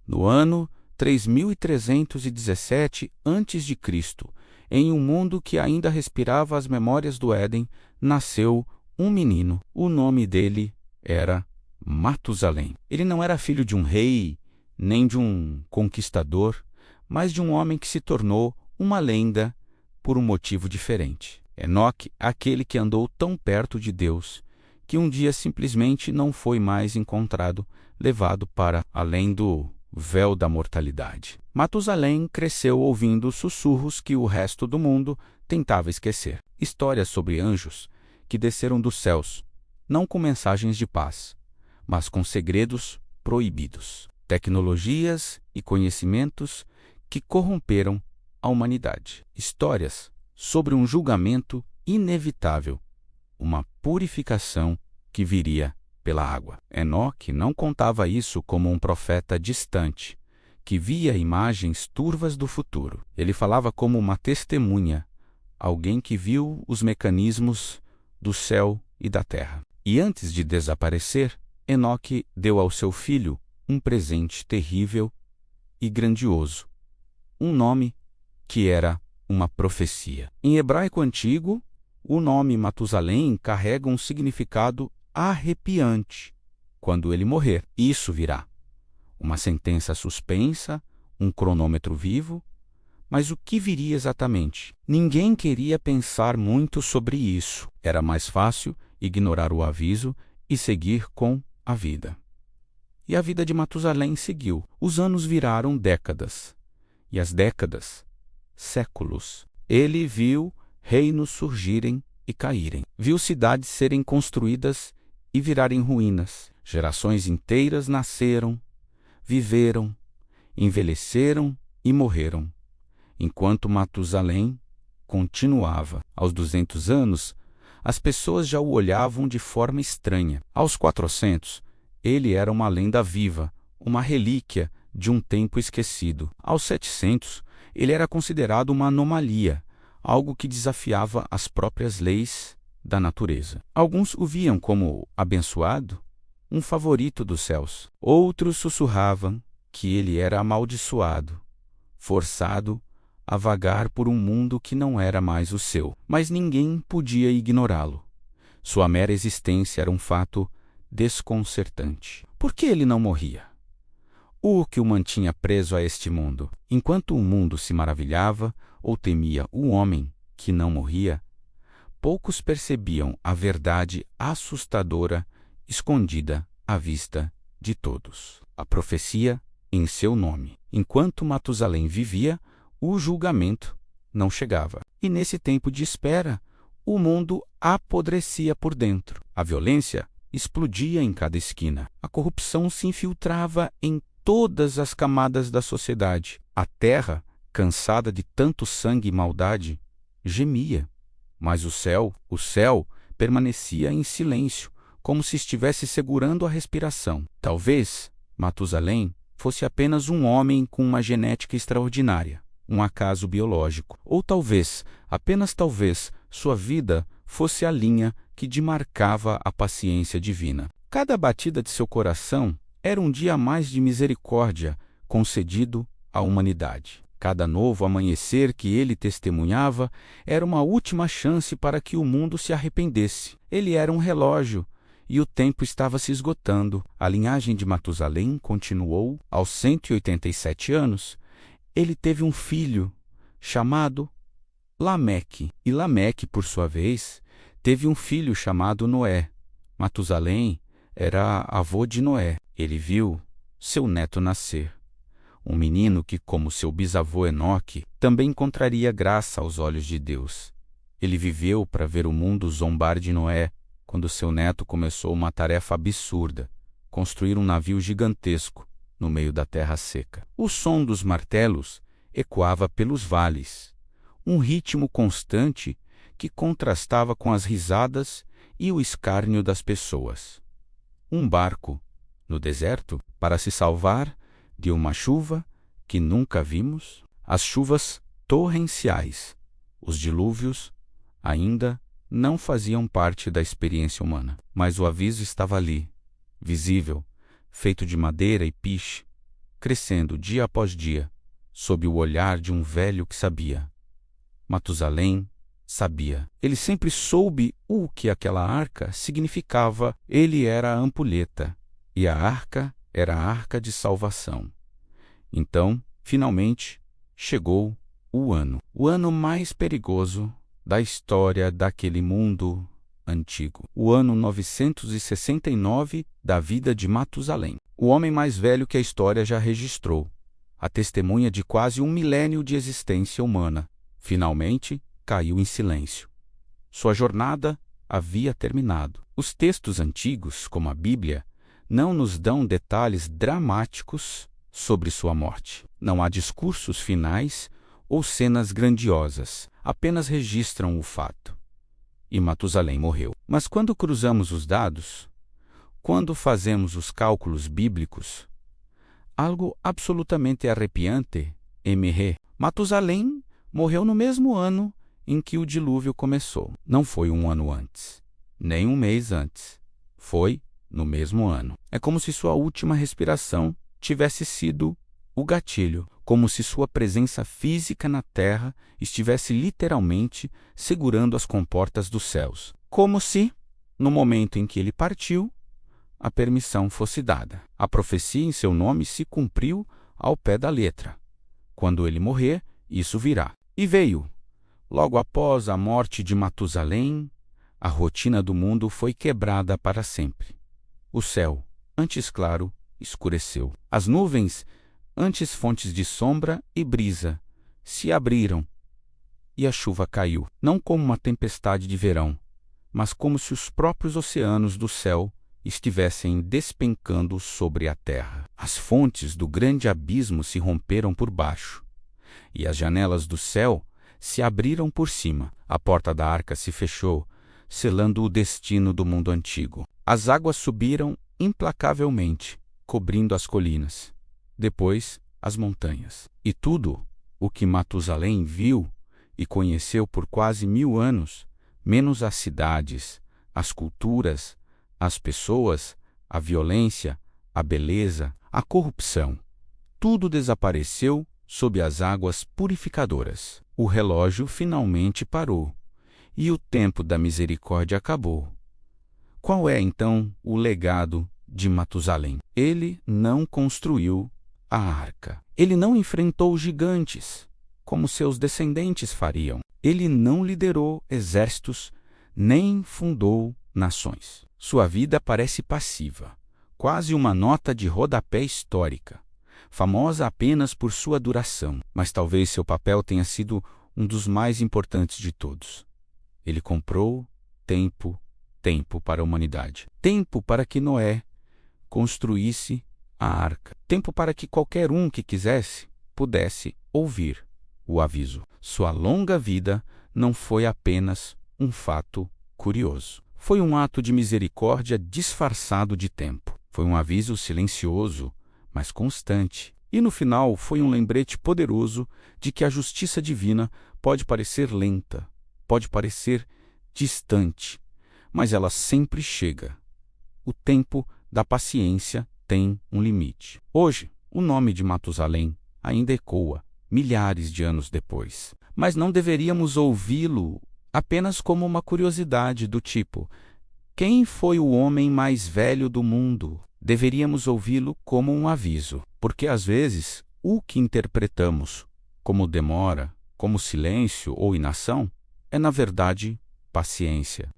No ano 3317 a.C., em um mundo que ainda respirava as memórias do Éden, nasceu um menino. O nome dele era Matusalém. Ele não era filho de um rei, nem de um conquistador, mas de um homem que se tornou uma lenda por um motivo diferente. Enoque, aquele que andou tão perto de Deus, que um dia simplesmente não foi mais encontrado, levado para além do véu da mortalidade. Matusalém cresceu ouvindo sussurros que o resto do mundo tentava esquecer. Histórias sobre anjos que desceram dos céus, não com mensagens de paz, mas com segredos proibidos. Tecnologias e conhecimentos que corromperam a humanidade. Histórias sobre um julgamento inevitável, uma purificação que viria pela água. Enoque não contava isso como um profeta distante, que via imagens turvas do futuro. Ele falava como uma testemunha, alguém que viu os mecanismos do céu e da terra. E antes de desaparecer, Enoque deu ao seu filho um presente terrível e grandioso, um nome que era uma profecia. Em hebraico antigo, o nome Matusalém carrega um significado arrepiante. Quando ele morrer, isso virá. Uma sentença suspensa, um cronômetro vivo. Mas o que viria exatamente? Ninguém queria pensar muito sobre isso. Era mais fácil ignorar o aviso e seguir com a vida. E a vida de Matusalém seguiu. Os anos viraram décadas. E as décadas, séculos. Ele viu reinos surgirem e caírem. Viu cidades serem construídas e virarem ruínas. Gerações inteiras nasceram, viveram, envelheceram e morreram. Enquanto Matusalém continuava. Aos 200 anos, as pessoas já o olhavam de forma estranha. Aos 400, ele era uma lenda viva, uma relíquia de um tempo esquecido. Aos 700, ele era considerado uma anomalia, algo que desafiava as próprias leis da natureza. Alguns o viam como abençoado, um favorito dos céus. Outros sussurravam que ele era amaldiçoado, forçado a vagar por um mundo que não era mais o seu. Mas ninguém podia ignorá-lo. Sua mera existência era um fato desconcertante. Por que ele não morria? O que o mantinha preso a este mundo? Enquanto o mundo se maravilhava ou temia o homem que não morria, poucos percebiam a verdade assustadora escondida à vista de todos. A profecia em seu nome. Enquanto Matusalém vivia, o julgamento não chegava. E nesse tempo de espera, o mundo apodrecia por dentro. A violência explodia em cada esquina. A corrupção se infiltrava em todas as camadas da sociedade. A terra, cansada de tanto sangue e maldade, gemia. Mas o céu permanecia em silêncio, como se estivesse segurando a respiração. Talvez Matusalém fosse apenas um homem com uma genética extraordinária, um acaso biológico. Ou talvez, apenas talvez, sua vida fosse a linha que demarcava a paciência divina. Cada batida de seu coração era um dia a mais de misericórdia concedido à humanidade. Cada novo amanhecer que ele testemunhava era uma última chance para que o mundo se arrependesse. Ele era um relógio e o tempo estava se esgotando. A linhagem de Matusalém continuou. Aos 187 anos, ele teve um filho chamado Lameque. E Lameque, por sua vez, teve um filho chamado Noé. Matusalém era avô de Noé. Ele viu seu neto nascer. Um menino que, como seu bisavô Enoque, também encontraria graça aos olhos de Deus. Ele viveu para ver o mundo zombar de Noé, quando seu neto começou uma tarefa absurda, construir um navio gigantesco no meio da terra seca. O som dos martelos ecoava pelos vales, um ritmo constante que contrastava com as risadas e o escárnio das pessoas. Um barco, no deserto, para se salvar de uma chuva que nunca vimos, as chuvas torrenciais, os dilúvios, ainda não faziam parte da experiência humana. Mas o aviso estava ali, visível, feito de madeira e piche, crescendo dia após dia, sob o olhar de um velho que sabia. Matusalém sabia. Ele sempre soube o que aquela arca significava. Ele era a ampulheta, e a arca era a arca de salvação. Então, finalmente, chegou o ano mais perigoso da história daquele mundo antigo. O ano 969 da vida de Matusalém, o homem mais velho que a história já registrou, a testemunha de quase 1 milênio de existência humana. Finalmente, caiu em silêncio. Sua jornada havia terminado. Os textos antigos, como a Bíblia, não nos dão detalhes dramáticos sobre sua morte. Não há discursos finais ou cenas grandiosas, apenas registram o fato. E Matusalém morreu. Mas quando cruzamos os dados, quando fazemos os cálculos bíblicos, algo absolutamente arrepiante emerge. Matusalém morreu no mesmo ano em que o dilúvio começou. Não foi um ano antes, nem um mês antes. Foi no mesmo ano. É como se sua última respiração tivesse sido o gatilho, como se sua presença física na Terra estivesse literalmente segurando as comportas dos céus. Como se, no momento em que ele partiu, a permissão fosse dada. A profecia em seu nome se cumpriu ao pé da letra. Quando ele morrer, isso virá. E veio. Logo após a morte de Matusalém, a rotina do mundo foi quebrada para sempre. O céu, antes claro, escureceu. As nuvens, antes fontes de sombra e brisa, se abriram, e a chuva caiu, não como uma tempestade de verão, mas como se os próprios oceanos do céu estivessem despencando sobre a terra. As fontes do grande abismo se romperam por baixo, e as janelas do céu se abriram por cima. A porta da arca se fechou, selando o destino do mundo antigo. As águas subiram implacavelmente, cobrindo as colinas, depois as montanhas. E tudo o que Matusalém viu e conheceu por quase 1000 anos, menos as cidades, as culturas, as pessoas, a violência, a beleza, a corrupção, tudo desapareceu sob as águas purificadoras. O relógio finalmente parou, e o tempo da misericórdia acabou. Qual é, então, o legado de Matusalém? Ele não construiu a arca. Ele não enfrentou gigantes, como seus descendentes fariam. Ele não liderou exércitos, nem fundou nações. Sua vida parece passiva, quase uma nota de rodapé histórica, famosa apenas por sua duração, mas talvez seu papel tenha sido um dos mais importantes de todos. Ele comprou tempo para a humanidade. Tempo para que Noé construísse a arca. Tempo para que qualquer um que quisesse pudesse ouvir o aviso. Sua longa vida não foi apenas um fato curioso. Foi um ato de misericórdia disfarçado de tempo. Foi um aviso silencioso, mas constante. E no final foi um lembrete poderoso de que a justiça divina pode parecer lenta, pode parecer distante, mas ela sempre chega. O tempo da paciência tem um limite. Hoje, o nome de Matusalém ainda ecoa, milhares de anos depois. Mas não deveríamos ouvi-lo apenas como uma curiosidade do tipo: quem foi o homem mais velho do mundo? Deveríamos ouvi-lo como um aviso, porque às vezes o que interpretamos como demora, como silêncio ou inação, é na verdade paciência.